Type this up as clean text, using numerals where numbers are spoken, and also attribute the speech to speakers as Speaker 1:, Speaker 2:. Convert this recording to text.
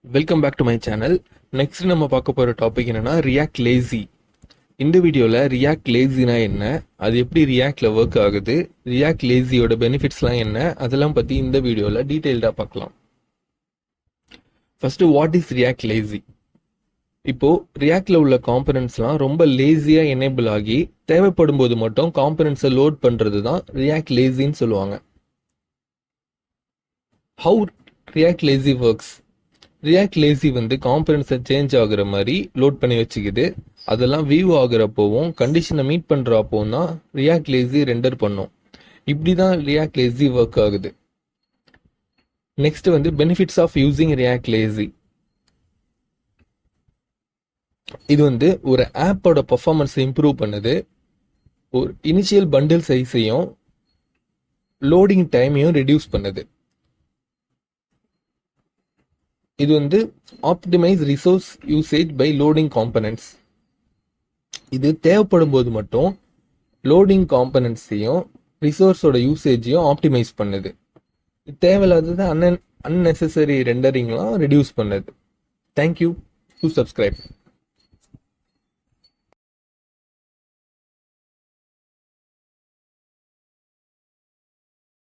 Speaker 1: Welcome back to my channel. Next நம்ம பார்க்க போகிற டாபிக் என்னன்னா ரியாக்ட் லேசி. இந்த வீடியோவில் ரியாக்ட் லேசினா என்ன, அது எப்படி ரியாக்டில் ஒர்க் ஆகுது, ரியாக்ட் லேசியோட பெனிஃபிட்ஸ்லாம் என்ன, அதெல்லாம் பற்றி இந்த வீடியோவில் டீட்டெயில்டாக பார்க்கலாம். First, what is react lazy? இப்போது ரியாக்டில் உள்ள காம்பனன்ட்ஸ்லாம் ரொம்ப லேசியாக எனேபிள் ஆகி தேவைப்படும் போது மட்டும் காம்பனன்ட்ஸை லோட் பண்ணுறது தான் ரியாக்ட் லேசின்னு சொல்லுவாங்க. How react lazy works? React lazy காம்பனன்ட்ஸை சேஞ்ச் ஆகுற மாதிரி லோட் பண்ணி வச்சுக்குது. அதெல்லாம் வியூ ஆகுறப்போவும் கண்டிஷனை மீட் பண்ணுறப்போவும் தான் ரியாக்ட் லேசி ரெண்டர் பண்ணும். இப்படி தான் ரியாக்ட் லேசி ஒர்க் ஆகுது. Next benefits of using React lazy. இது ஒரு ஆப்போட பர்ஃபார்மன்ஸை இம்ப்ரூவ் பண்ணுது. ஒரு இனிஷியல் பண்டில் சைஸையும் லோடிங் டைமையும் ரெடியூஸ் பண்ணுது. இது optimise resource usage by loading components. இது தேவைப்படும் போது மட்டும் லோடிங் காம்பனன்ட்ஸையும் ரிசோர்ஸோட யூசேஜையும் ஆப்டிமைஸ் பண்ணுது. தேவையில்லாதது அன்னெசரி ரெண்டரிங்லாம் ரெடியூஸ் பண்ணுது. Thank you to subscribe.